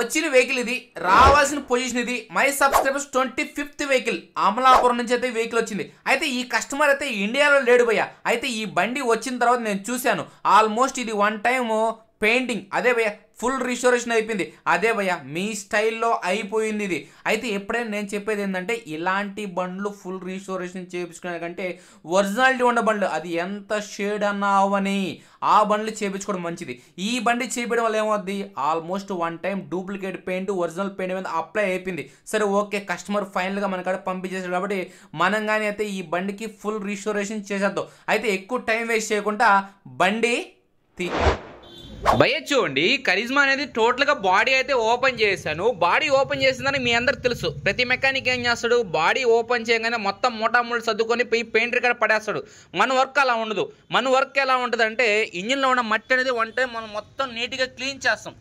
వచ్చిన వెహికల్ ఇది, రావాల్సిన పొజిషన్ ఇది. My subscribers 25th vehicle Amalapuram నుంచి అయితే వెహికల్ వచ్చింది. అయితే ఈ కస్టమర్ అయితే ఇండియాలో లేడు భయ్య. అయితే ఈ బండి వచ్చిన తర్వాత నేను చూశాను, ఆల్మోస్ట్ ఇది 1 టైమ్ పెయింటింగ్, అదే భయ్య ఫుల్ రిస్టోరేషన్ అయిపోయింది. అదే భయ్య మీ స్టైల్లో అయిపోయింది ఇది. అయితే ఎప్పుడైనా నేను చెప్పేది ఏంటంటే, ఇలాంటి బండ్లు ఫుల్ రిస్టోరేషన్ చేయించుకునే కంటే ఒరిజినాలిటీ ఉన్న బండ్లు, అది ఎంత షేడ్ అన్నా అవని, ఆ బండ్లు చేయించుకోవడం మంచిది. ఈ బండి చేయించడం వల్ల ఏమవుద్ది, almost 1 time duplicate paint original paint మీద అప్లై అయిపోయింది. సరే ఓకే, కస్టమర్ ఫైనల్గా మన కాడ పంపించేసాడు కాబట్టి మనం కానీ అయితే ఈ బండికి ఫుల్ రిస్టోరేషన్ చేసేద్దాం. అయితే ఎక్కువ టైం వేస్ట్ చేయకుండా బండి భయ్య చూడండి, కరిజ్మా అనేది టోటల్గా బాడీ అయితే ఓపెన్ చేశాను. బాడీ ఓపెన్ చేసిందని మీ అందరికి తెలుసు. ప్రతి మెకానిక్ ఏం చేస్తాడు, బాడీ ఓపెన్ చేయగానే మొత్తం మూటాముళ్ళు సర్దుకొని పోయి పెయింటర్ కాడ పడేస్తాడు. మన వర్క్ అలా ఉండదు. మన వర్క్ ఎలా ఉంటుంది అంటే, ఇంజిన్లో ఉన్న మట్టి అనేది 1 టైం మనం మొత్తం నీట్గా క్లీన్ చేస్తాం.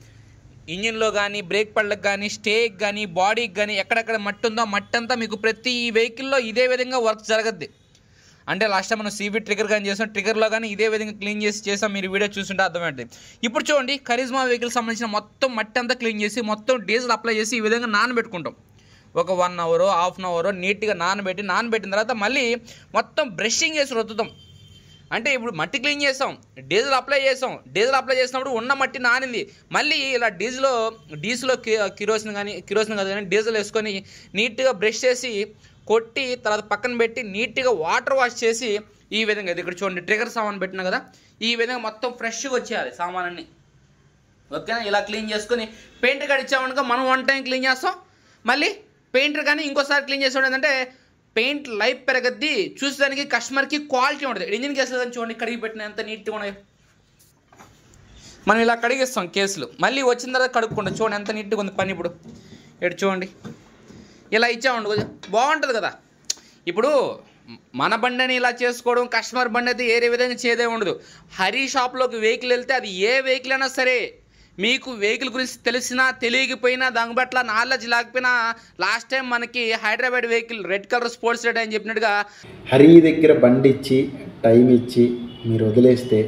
ఇంజిన్లో కానీ, బ్రేక్ పళ్ళకి కానీ, స్టేకి కానీ, బాడీకి కానీ ఎక్కడెక్కడ మట్టి ఉందో మట్టి అంతా మీకు ప్రతి వెహికల్లో ఇదే విధంగా వర్క్ జరగద్ది. అంటే లాస్ట్ టైం మనం సీవీ ట్రిగర్ కానీ చేసాం, ట్రిగర్లో కానీ ఇదే విధంగా క్లీన్ చేసాం. మీరు వీడియో చూస్తుంటే అర్థమవుతుంది. ఇప్పుడు చూడండి, కరిజ్మా వెహికల్ సంబంధించిన మొత్తం మట్టి అంతా క్లీన్ చేసి మొత్తం డీజిల్ అప్లై చేసి ఈ విధంగా నానబెట్టుకుంటాం. ఒక 1 అవర్ హాఫ్ అన్ అవర్ నీట్గా నానబెట్టిన తర్వాత మళ్ళీ మొత్తం బ్రషింగ్ చేసి రుద్దుతాం. అంటే ఇప్పుడు మట్టి క్లీన్ చేసాం, డీజిల్ అప్లై చేసాం. డీజిల్ అప్లై చేసినప్పుడు ఉన్న మట్టి నానింది. మళ్ళీ ఇలా డీజిల్లో కిరోసిన్ కాదు కానీ డీజిల్ వేసుకొని నీట్గా బ్రష్ చేసి కొట్టి తర్వాత పక్కన పెట్టి నీట్గా వాటర్ వాష్ చేసి ఈ విధంగా ఇక్కడ చూడండి, ట్రిగర్ సామాన్ పెట్టినా కదా, ఈ విధంగా మొత్తం ఫ్రెష్గా వచ్చేయాలి సామాన్ని. ఓకేనా, ఇలా క్లీన్ చేసుకొని పెయింటర్ కాడ ఇచ్చామనుకో మనం 1 టైం క్లీన్ చేస్తాం. మళ్ళీ పెయింటర్ కానీ ఇంకోసారి క్లీన్ చేసాడు ఏంటంటే పెయింట్ లైఫ్ పెరగద్ది, చూసేదానికి కస్టమర్కి క్వాలిటీ ఉంటుంది. ఇంజిన్ కేసులు కానీ చూడండి, కడిగి పెట్టిన ఎంత నీట్గా ఉన్నాయి. మనం ఇలా కడిగిస్తాం కేసులు, మళ్ళీ వచ్చిన తర్వాత కడుక్కుంటాం. చూడండి ఎంత నీట్గా ఉంది పని. ఇప్పుడు ఇటు చూడండి, ఇలా ఇచ్చామండి కొంచెం బాగుంటుంది కదా. ఇప్పుడు మన బండిని ఇలా చేసుకోవడం, కస్టమర్ బండి అయితే ఏ విధంగా చేదే ఉండదు. హరి షాప్లోకి వెహికల్ వెళ్తే అది ఏ వెహికల్ అయినా సరే, మీకు వెహికల్ గురించి తెలిసినా తెలియకపోయినా దాని పట్ల నాలెడ్జ్ లేకపోయినా, లాస్ట్ టైం మనకి Hyderabad vehicle red colour sports rate అని చెప్పినట్టుగా హరి దగ్గర బండి ఇచ్చి టైం ఇచ్చి మీరు వదిలేస్తే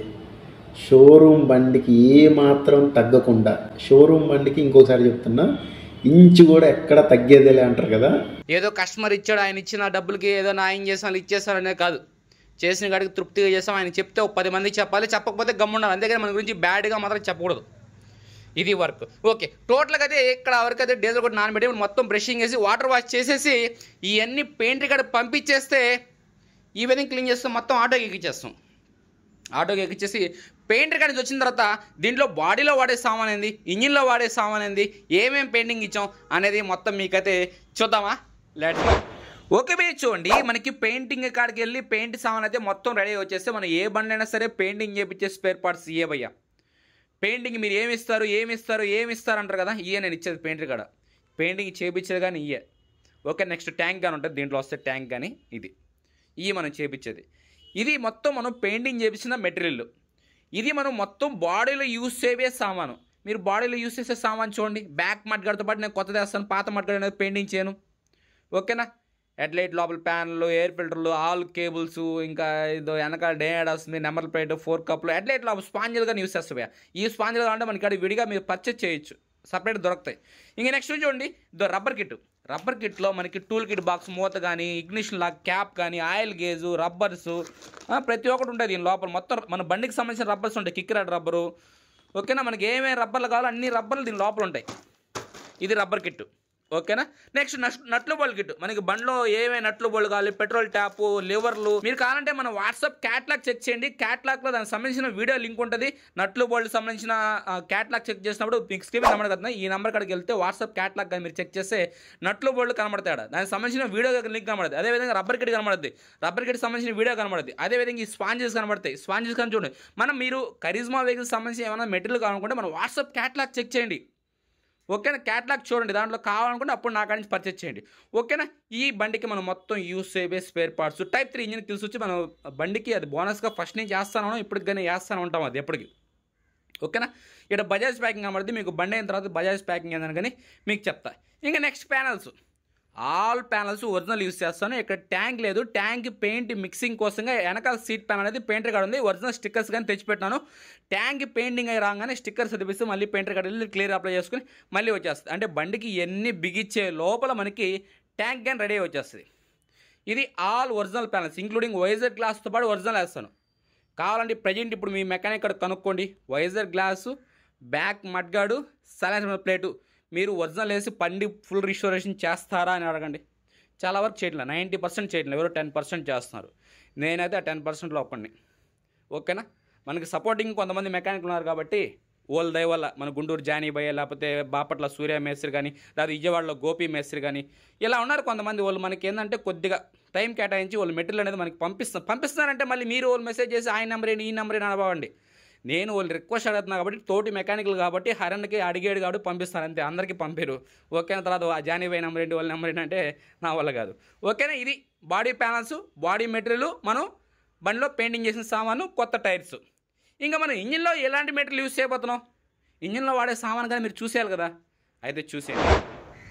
షోరూమ్ బండికి ఏ మాత్రం తగ్గకుండా, షోరూమ్ బండికి ఇంకోసారి చెప్తున్నా ఇంచు కూడా ఎక్కడ తగ్గేదేలే అంటారు కదా. ఏదో కస్టమర్ ఇచ్చాడు, ఆయన ఇచ్చిన డబ్బులకి ఏదో న్యాయం చేసాం ఇచ్చేస్తాం అనేది కాదు. చేసిన కాడికి తృప్తిగా చేస్తాం. ఆయన చెప్తే 10 మందికి చెప్పాలి, చెప్పకపోతే గమ్ముండాలి. అంతేగాని మన గురించి బ్యాడ్గా మాత్రం చెప్పకూడదు. ఇది వర్క్. ఓకే, టోటల్గా అయితే ఇక్కడ వరకు అయితే డీజిల్ కూడా నానబెట్టి మొత్తం బ్రషింగ్ చేసి వాటర్ వాష్ చేసేసి ఇవన్నీ పెయింటర్ కాడ పంపించేస్తే ఈ విధంగా క్లీన్ చేస్తాం. మొత్తం ఆటోకి ఎక్కిచ్చేసి పెయింటర్ కాడి నుంచి వచ్చిన తర్వాత దీంట్లో బాడీలో వాడే సామాన్ ఏంది, ఇంజిన్లో వాడే సామాన్ ఏంది, ఏమేమి పెయింటింగ్ ఇచ్చాం అనేది మొత్తం మీకైతే చూద్దామా. లెట్స్ ఓకే భయ్య చూడండి, మనకి పెయింటింగ్ కాడికి వెళ్ళి పెయింట్ సామాన్ అయితే మొత్తం రెడీ వచ్చేస్తే మనం ఏ బండి అయినా సరే పెయింటింగ్ చేయించే స్పేర్ పార్ట్స్ ఇయే భయ్య. పెయింటింగ్ మీరు ఏమి ఇస్తారు అంటారు కదా, ఇయే నేను ఇచ్చేది పెయింటర్ కాడ. పెయింటింగ్ చేయించేది కానీ ఇయే. ఓకే, నెక్స్ట్ ట్యాంక్ కానీ ఉంటుంది, దీంట్లో వస్తే ట్యాంక్ కానీ ఇవి మనం చేయించేది. ఇది మొత్తం మనం పెయింటింగ్ చేయించిన మెటీరియల్. ఇది మనం మొత్తం బాడీలో యూజ్ చేసే సామాను. మీరు బాడీలో యూజ్ చేసే సామాన్ చూడండి, బ్యాక్ మడ్గాడ్తో పాటు నేను కొత్తది వేస్తాను, పాత మడ్గాడ్ అనేది పెయింటింగ్ చేయను. ఓకేనా, హెడ్లైట్ లోపల ప్యాన్లు, ఎయిర్ ఫిల్టర్లు, ఆల్ కేబుల్స్, ఇంకా ఇదో వెనకాల డేడ్ వస్తుంది, నెంబర్ ప్లేట్, 4 కప్లు, హెడ్లైట్ లోపల స్పాంజిల్ కానీ యూస్ చేస్తాయి. ఈ స్పాంజిల్ అంటే మనకి ఇక్కడ విడిగా మీరు పర్చేజ్ చేయొచ్చు, సపరేట్ దొరుకుతాయి. ఇంకా నెక్స్ట్ చూడండి, ఇదో రబ్బర్ కిట్లో మనకి టూల్ కిట్ బాక్స్ మూత కానీ, ఇగ్నిషన్ లాక్ క్యాప్ కానీ, ఆయిల్ గేజు, రబ్బర్సు ప్రతి ఒక్కటి ఉంటుంది దీని లోపల. మొత్తం మన బండికి సంబంధించిన రబ్బర్స్ ఉంటాయి, కిక్ రాడ్ రబ్బరు. ఓకేనా, మనకి ఏమేమి రబ్బర్లు కావాలో అన్ని రబ్బర్లు దీని లోపల ఉంటాయి. ఇది రబ్బర్ కిట్. ఓకేనా, నెక్స్ట్ నట్లు బోల్డ్ కిట్. మనకి బండిలో ఏమేమి నట్లు బోల్డ్ కావాలి, పెట్రోల్ ట్యాప్, లివర్లు. మీరు కావాలంటే మన వాట్సాప్ క్యాట్లాగ్ చెక్ చేయండి. క్యాట్లాగ్లో దానికి సంబంధించిన వీడియో లింక్ ఉంటుంది. నట్లు బోల్డ్ సంబంధించిన క్యాట్లాగ్ చెక్ చేసినప్పుడు మీకు స్క్రీన్ నెంబర్ కదా, ఈ నెంబర్ కాడికి వెళ్తే వాట్సాప్ క్యాట్లాగ్ కానీ మీరు చెక్ చేస్తే నట్లు బోల్డ్ కనబడతాడు, దానికి సంబంధించిన వీడియో లింక్ కనబడుతుంది. అదేవిధంగా రబ్బర్ కిట్ కనబడుతుంది, రబ్బర్ కిట్ సంబంధించిన వీడియో కనబడుతుంది. అదేవిధంగా ఈ స్పాంజెస్ కనబడతాయి, స్పాంజెస్ కానీ చూడండి. మీరు కరిజ్మా వెహికల్ సంబంధించి ఏమైనా మెటీరియల్ కావాలనుకుంటే మన వాట్సాప్ క్యాట్లాగ్ చెక్ చేయండి. ఓకేనా, క్యాట్లాగ్ చూడండి, దాంట్లో కావాలనుకుంటే అప్పుడు నా కాడి నుంచి పర్చేజ్ చేయండి. ఓకేనా, ఈ బండికి మనం మొత్తం యూస్ చేయబోయే స్పేర్ పార్ట్స్ Type 3 ఇంజిన్ తీసుకొచ్చి మనం బండికి అది బోనస్గా ఫస్ట్ నుంచి చేస్తాను, ఇప్పటికి కానీ వేస్తూనే ఉంటాం అది ఎప్పటికి. ఓకేనా, ఇక్కడ బజాజ్ ప్యాకింగ్ కనబడుతుంది. మీకు బండి అయిన తర్వాత బజాజ్ ప్యాకింగ్ ఏందని కానీ మీకు చెప్తా. ఇంకా next panels all panels original use చేస్తాను. ఇక్కడ ట్యాంక్ లేదు, ట్యాంక్ పెయింట్ మిక్సింగ్ కోసంగా వెనకాల సీట్ ప్యాన్ అనేది పెయింటర్ కార్డ్ ఉంది. ఒరిజినల్ స్టిక్కర్స్ కానీ తెచ్చిపెట్టాను. ట్యాంక్ పెయింటింగ్ అయి రాగానే స్టిక్కర్స్ తెప్పిస్తే మళ్ళీ పెయింటర్ కార్డ్ వెళ్ళి క్లియర్ అప్లై చేసుకుని మళ్ళీ వచ్చేస్తుంది. అంటే బండికి ఎన్ని బిగించే లోపల మనకి ట్యాంక్ కానీ రెడీ వచ్చేస్తుంది. ఇది all original panels including visor గ్లాస్తో పాటు ఒరిజినల్ వేస్తాను. కావాలంటే ప్రజెంట్ ఇప్పుడు మీ మెకానిక్ ఇక్కడ కనుక్కోండి. Visor glass, back mudguard, silencer plate మీరు ఒరిజినల్ వేసి బండి ఫుల్ రిస్టోరేషన్ చేస్తారా అని అడగండి. చాలా వరకు చేయట్లేదు, 90% చేయట్లేదు, ఎవరో 10% చేస్తున్నారు. నేనైతే ఆ 10%లో ఒక్కడిని. ఓకేనా? మనకి సపోర్టింగ్ కొంతమంది మెకానిక్లు ఉన్నారు కాబట్టి వాళ్ళ దయ వల్ల మన గుంటూరు జానీ భయ్య, లేకపోతే బాపట్ల సూర్య మేస్త్రి కానీ, లేదా విజయవాడలో గోపి మేస్త్రి కానీ ఇలా ఉన్నారు కొంతమంది. వాళ్ళు మనకి ఏంటంటే కొద్దిగా టైం కేటాయించి వాళ్ళు మెటీరియల్ అనేది మనకి పంపిస్తున్నారంటే మళ్ళీ మీరు వాళ్ళు మెసేజ్ చేసి ఆయన నెంబర్ ఏంటి ఈ నెంబర్ ఏంటి అనబావండి. నేను వాళ్ళు రిక్వెస్ట్ అడుగుతున్నా కాబట్టి తోటి మెకానికల్ కాబట్టి హరణ్కి అడిగాడు కాబట్టి పంపిస్తాను అంతే, అందరికీ పంపారు. ఓకేనా? తర్వాత ఆ జానీ భయ్య నెంబర్ ఏంటి వాళ్ళ నెంబర్ ఏంటంటే నా వల్ల కాదు. ఓకేనా? ఇది బాడీ ప్యానల్స్, బాడీ మెటీరియల్, మనం బండిలో పెయింటింగ్ చేసిన సామాను, కొత్త టైర్స్. ఇంకా మనం ఇంజిన్లో ఎలాంటి మెటీరియల్ యూస్ చేయబోతున్నాం, ఇంజిన్లో వాడే సామాన్ కానీ మీరు చూసేయాలి కదా, అయితే చూసేయండి.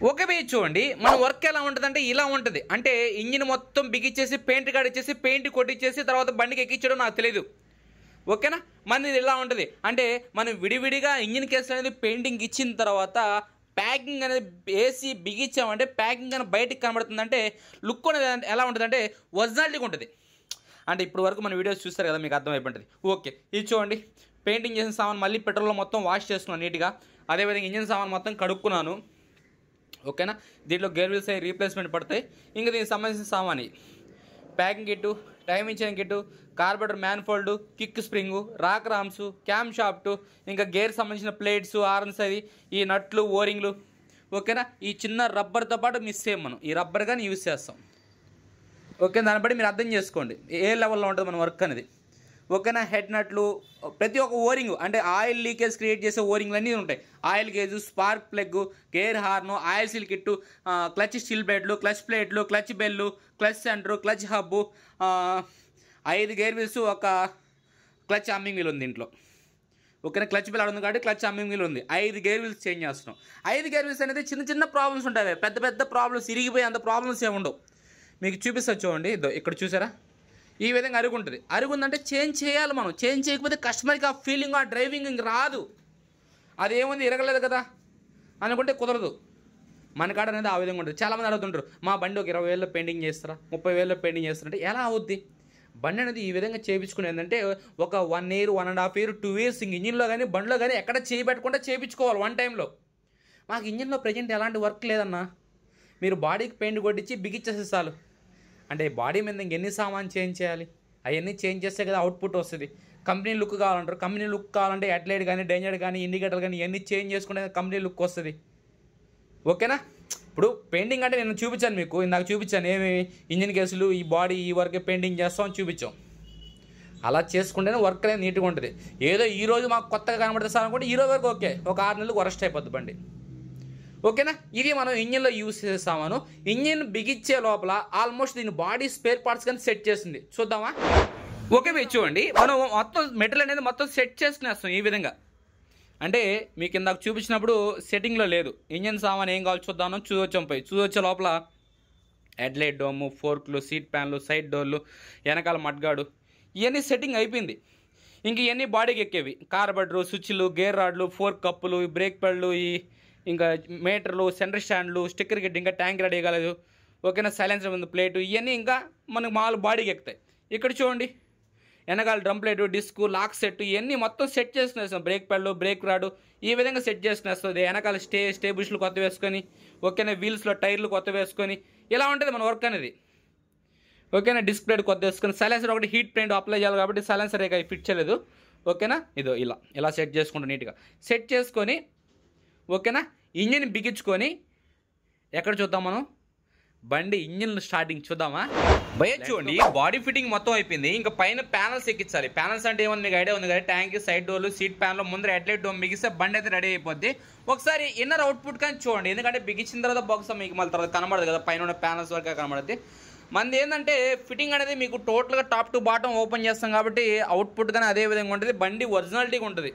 ఓకే భయ్య, చూడండి మన వర్క్ ఎలా ఉంటుంది అంటే ఇలా ఉంటుంది. అంటే ఇంజిన్ మొత్తం బిగిచ్చేసి పెయింట్ కార్డ్ ఇచ్చేసి పెయింట్ కొట్టించేసి తర్వాత బండికి ఎక్కించడం నాకు తెలియదు. ఓకేనా? మనది ఇలా ఉంటుంది. అంటే మనం విడివిడిగా ఇంజిన్ కేసు అనేది పెయింటింగ్ ఇచ్చిన తర్వాత ప్యాకింగ్ అనేది వేసి బిగించామంటే ప్యాకింగ్ అనేది బయటికి కనబడుతుంది. అంటే లుక్ అనేది ఎలా ఉంటుంది అంటే ఒరిజినాలిటీగా ఉంటుంది. అంటే ఇప్పుడు వరకు మన వీడియోస్ చూస్తారు కదా, మీకు అర్థమైపోతుంది. ఓకే, ఇది చూడండి, పెయింటింగ్ చేసిన సామాన్ మళ్ళీ పెట్రోల్లో మొత్తం వాష్ చేసుకున్నాను నీట్గా. అదేవిధంగా ఇంజిన్ సామాన్ మొత్తం కడుక్కున్నాను. ఓకేనా? దీంట్లో గేర్ వీల్స్ అవి రీప్లేస్మెంట్ పడతాయి. ఇంకా దీనికి సంబంధించిన సామాన్ ప్యాకింగ్ కిట్టు, టైమ్ ఇచ్చిన kit, carburettor manifold, kick spring, rocker arms, camshaft, ఇంకా గేర్ సంబంధించిన ప్లేట్స్, ఆర్న్స్, అది ఈ నట్లు, ఓరింగ్లు. ఓకేనా? ఈ చిన్న రబ్బర్తో పాటు మిస్ చేయం మనం, ఈ రబ్బర్ కానీ యూస్ చేస్తాం. ఓకే, దాన్ని బట్టి మీరు అర్థం చేసుకోండి ఏ లెవెల్లో ఉంటుంది మన వర్క్ అనేది. ఓకేనా? హెడ్ నట్లు, ప్రతి ఒక్క ఓరింగ్ అంటే ఆయిల్ లీకేజ్ క్రియేట్ చేసే ఓరింగ్లు అన్నీ ఉంటాయి. Oil gauge, spark plug, gear horn, oil seal kit, clutch steel ప్లేట్లు, క్లచ్ ప్లేట్లు, clutch bell, clutch center, clutch hub, 5 gear wheels, ఒక క్లచ్ అమ్మింగ్ వీల్ ఉంది దీంట్లో. ఓకేనా? క్లచ్ బెల్ ఉంది కాబట్టి క్లచ్ అమ్మింగ్ వీల్ ఉంది. 5 గేర్ వీల్స్ చేంజ్ చేస్తున్నాం. 5 గేర్ వీల్స్ అనేది చిన్న చిన్న ప్రాబ్లమ్స్ ఉంటాయి, పెద్ద పెద్ద ప్రాబ్లమ్స్ ఇరిగిపోయి అంత ప్రాబ్లమ్స్ ఏమి ఉండవు. మీకు చూపిస్తా చూడండి, ఇక్కడ చూసారా ఈ విధంగా అరుగుంటుంది. అరుగుందంటే చేంజ్ చేయాలి మనం. చేంజ్ చేయకపోతే కస్టమర్కి ఆ ఫీలింగ్, ఆ డ్రైవింగ్ ఇంక రాదు. అదేముంది ఇరగలేదు కదా అనుకుంటే కుదరదు. మన కాడ అనేది ఆ విధంగా ఉంటుంది. చాలామంది అడుగుతుంటారు, మా బండి ఒక 20,000లో పెయింటింగ్ చేస్తారా, 30,000లో పెయింటింగ్ చేస్తారంటే ఎలా అవుద్ది? బండి అనేది ఈ విధంగా చేయించుకుని ఏంటంటే ఒక 1 year, 1.5 year, 2 years ఇంజిన్లో కానీ బండిలో కానీ ఎక్కడ చేయబెట్టకుండా చేయించుకోవాలి వన్ టైంలో. మాకు ఇంజిన్లో ప్రజెంట్ ఎలాంటి వర్క్ లేదన్నా, మీరు బాడీకి పెయింట్ కొట్టించి బిగిచ్చేస్తే చాలు. అంటే బాడీ మీద ఇంకెన్ని సామాన్ చేంజ్ చేయాలి, అవన్నీ చేంజ్ చేస్తే కదా అవుట్పుట్ వస్తుంది. కంపెనీ లుక్ కావాలంటారు, కంపెనీ లుక్ కావాలంటే హెడ్లైట్ కానీ, డేంజర్ కానీ, ఇండికేటర్ కానీ ఇవన్నీ చేంజ్ చేసుకుంటే కంపెనీ లుక్ వస్తుంది. ఓకేనా? ఇప్పుడు పెయింటింగ్ అంటే నేను చూపించాను మీకు, ఇందాక చూపించాను ఏమి ఇంజిన్ కేసులు, ఈ బాడీ ఈ వరకే పెయింటింగ్ చేస్తామని చూపించాం. అలా చేసుకుంటేనే వర్క్ అనేది నీట్గా ఉంటుంది. ఏదో ఈరోజు మాకు కొత్తగా కనబడితే సార్ అనుకుంటే ఈరోజు వరకు ఓకే, ఒక 6 నెలలకు వరస్ట్ అయిపోద్ది బండి. ఓకేనా? ఇది మనం ఇంజిన్లో యూస్ చేస్తామను. ఇంజిన్ బిగిచ్చే లోపల ఆల్మోస్ట్ దీని బాడీ స్పేర్ పార్ట్స్ కానీ సెట్ చేస్తుంది. చూద్దామా? ఓకే మీరు చూడండి, మనం మొత్తం మెటీరియల్ అనేది మొత్తం సెట్ చేసుకునేస్తాం ఈ విధంగా. అంటే మీకు ఇందాక చూపించినప్పుడు సెట్టింగ్లో లేదు. ఇంజిన్ సామాన్ ఏం కావాలి చూద్దామని చూసొచ్చే లోపల హెడ్లైట్ డోము, ఫోర్క్లు, సీట్ ప్యాన్లు, సైడ్ డోర్లు, వెనకాల మడ్గాడు, ఇవన్నీ సెట్టింగ్ అయిపోయింది. ఇంక ఇవన్నీ బాడీకి ఎక్కేవి. కార్బెటరు, స్విచ్లు, గేర్ రాడ్లు, ఫోర్క్ కప్పులు, బ్రేక్ పెళ్ళు, ఈ ఇంకా మీటర్లు, సెంటర్ స్టాండ్లు, స్టిక్కర్ గిట్, ఇంకా ట్యాంక్ రెడీ కాలేదు. ఓకేనా? సైలెన్సర్ ఉంది, ప్లేటు, ఇవన్నీ ఇంకా మనకు మామూలు బాడీకి ఎక్కుతాయి. ఇక్కడ చూడండి, వెనకాల drum plate, disc, lock set, ఇవన్నీ మొత్తం సెట్ చేసుకునేస్తాం. బ్రేక్ పెళ్ళు, బ్రేక్ రాడు, ఈ విధంగా సెట్ చేసుకునేస్తుంది. వెనకాల స్టేబుల్స్లు కొత్త వేసుకొని, ఓకేనా? వీల్స్లో టైర్లు కొత్త వేసుకొని ఇలా ఉంటుంది మన వర్క్ అనేది. ఓకేనా? డిస్క్ ప్లేట్ కొత్త వేసుకొని, సైలెన్సర్ ఒకటి హీట్ పెయింట్ అప్లై చేయాలి కాబట్టి సైలెన్సర్ ఇక ఫిట్ చేయలేదు. ఓకేనా? ఇదో ఇలా సెట్ చేసుకుంటాం నీట్గా. సెట్ చేసుకొని ఓకేనా? ఇంజిన్ బిగించుకొని ఎక్కడ చూద్దాం మనం, బండి ఇంజిన్ స్టార్టింగ్ చూద్దామా భయ్య? చూడండి, బాడీ ఫిట్టింగ్ మొత్తం అయిపోయింది. ఇంకా పైన ప్యానల్స్ ఎక్కించాలి. ప్యానల్స్ అంటే ఏమన్నా మీకు ఐడియా ఉంది కదా, ట్యాంక్, సైడ్ డోర్లు, సీట్ ప్యాన్లో ముందర హెడ్లైట్ డోమ్ బిగిస్తే బండి అయితే రెడీ అయిపోద్ది. ఒకసారి ఇన్నర్ అవుట్పుట్ కానీ చూడండి, ఎందుకంటే బిగించిన తర్వాత బాక్స్ మీకు మళ్ళీ తర్వాత కనబడదు కదా, పైన ఉన్న ప్యానల్స్ వరకు కనబడుద్ది. మనది ఏంటంటే ఫిట్టింగ్ అనేది మీకు టోటల్గా టాప్ టు బాటమ్ ఓపెన్ చేస్తాం కాబట్టి అవుట్పుట్ కానీ అదే విధంగా ఉంటుంది. బండి ఒరిజినాలిటీగా ఉంటుంది.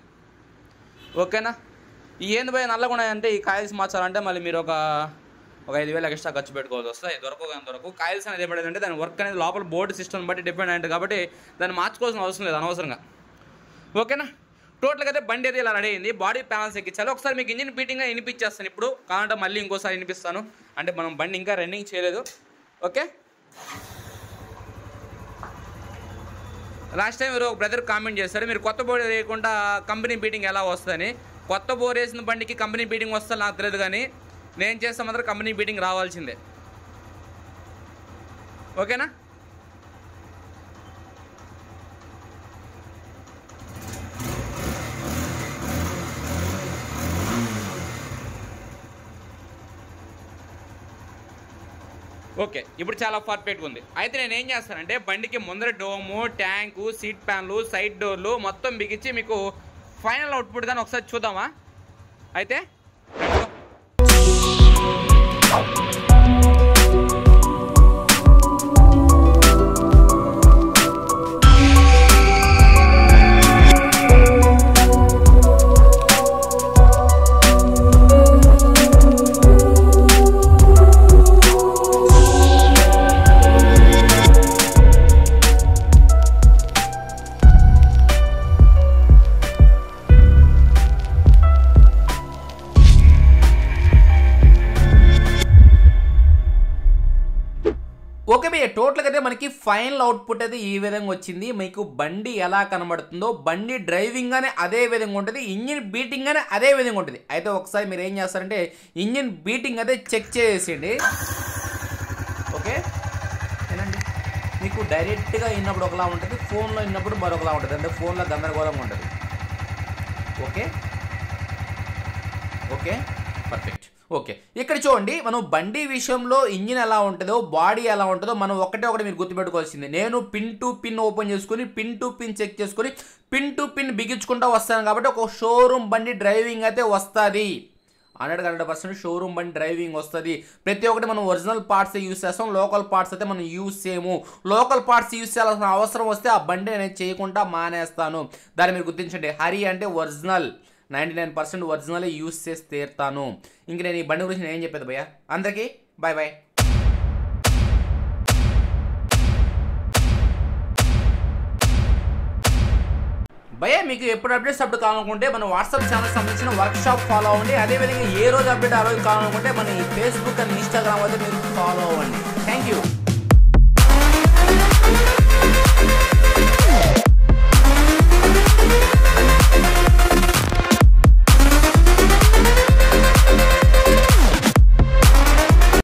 ఓకేనా? ఈ ఏంది భయ నల్లగా ఉన్నాయంటే ఈ కాయిల్స్ మార్చాలంటే మళ్ళీ మీరు ఒక ఒక 5,000 ఎక్స్ట్రా ఖర్చు పెట్టుకోవాల్సి వస్తుంది. దొరకవు కాయిల్స్ అనేది ఏమంటే దాని వర్క్ అనేది లోపల బోర్డు సిస్టమ్ బట్టి డిపెండ్ అయ్యింది కాబట్టి దాన్ని మార్చుకోవాల్సిన అవసరం లేదు అనవసరంగా. ఓకేనా, టోటల్గా అయితే బండి అయితే ఇలా రెడీ అయింది. బాడీ ప్యానల్స్ ఎక్కించాలి. ఒకసారి మీకు ఇంజిన్ బీటింగ్గా వినిపించేస్తాను ఇప్పుడు, కావాలంటే మళ్ళీ ఇంకోసారి వినిపిస్తాను. అంటే మనం బండి ఇంకా రన్నింగ్ చేయలేదు. ఓకే, లాస్ట్ టైం మీరు ఒక బ్రదర్ కామెంట్ చేస్తారు, మీరు కొత్త బోర్డు వేయకుండా కంపెనీ బీటింగ్ ఎలా వస్తుందని. కొత్త బోర్ వేసిన బండికి కంపెనీ బీటింగ్ వస్తా నాకు తెలియదు, కానీ నేను చేస్తే మాత్రం కంపెనీ బీటింగ్ రావాల్సిందే. ఓకేనా, ఓకే ఇప్పుడు చాలా పర్ఫెక్ట్గా ఉంది. అయితే నేను ఏం చేస్తానంటే బండికి ముందర డోము, ట్యాంకు, సీట్ ప్యాన్లు, సైడ్ డోర్లు మొత్తం బిగించి మీకు ఫైనల్ అవుట్పుట్ కానీ ఒకసారి చూద్దామా. అయితే ఓకే భయ్య, టోటల్గా అయితే మనకి ఫైనల్ అవుట్పుట్ అయితే ఈ విధంగా వచ్చింది. మీకు బండి ఎలా కనబడుతుందో, బండి డ్రైవింగ్ గానే అదే విధంగా ఉంటుంది, ఇంజిన్ బీటింగ్ గానే అదే విధంగా ఉంటుంది. అయితే ఒకసారి మీరు ఏం చేస్తారంటే ఇంజిన్ బీటింగ్ అయితే చెక్ చేసేయండి. ఓకే ఏనండి, మీకు డైరెక్ట్గా విన్నప్పుడు ఒకలా ఉంటుంది, ఫోన్లో విన్నప్పుడు మరొకలా ఉంటుంది. అంటే ఫోన్లో గందరగోళంగా ఉంటుంది. Okay okay perfect. ఓకే, ఇక్కడ చూడండి, మనం బండి విషయంలో ఇంజిన్ ఎలా ఉంటుందో, బాడీ ఎలా ఉంటుందో మనం ఒకటి మీరు గుర్తుపెట్టుకోవాల్సింది. నేను పిన్ టు పిన్ ఓపెన్ చేసుకుని, పిన్ టు పిన్ చెక్ చేసుకుని, పిన్ టు పిన్ బిగించుకుంటూ వస్తాను. కాబట్టి ఒక షోరూమ్ బండి డ్రైవింగ్ అయితే వస్తుంది. 100% షోరూమ్ బండి డ్రైవింగ్ వస్తుంది. ప్రతి ఒక్కటి మనం ఒరిజినల్ పార్ట్స్ యూస్ చేస్తాం, లోకల్ పార్ట్స్ అయితే మనం యూస్ చేయము. లోకల్ పార్ట్స్ యూస్ చేయాల్సిన అవసరం వస్తే ఆ బండి అనేది చేయకుండా మానేస్తాను. దాన్ని మీరు గుర్తించండి. హరి అంటే ఒరిజినల్, 99% ఒరిజినల్ యూస్ చేసి తీరుతాను. ఇంక నేను ఈ బండి గురించి నేను ఏం చెప్పేది భయ్య. అందరికీ బాయ్ బాయ్. భయ్య మీకు ఎప్పుడు అప్డేట్స్ అప్పుడు కావాలనుకుంటే మన వాట్సాప్ ఛానల్ సంబంధించిన వర్క్ షాప్ ఫాలో అవ్వండి. అదేవిధంగా ఏ రోజు అప్డేట్ ఆ రోజు కావాలనుకుంటే మన ఈ ఫేస్బుక్ అండ్ ఇన్స్టాగ్రామ్ అయితే మీరు ఫాలో అవ్వండి. Thank you.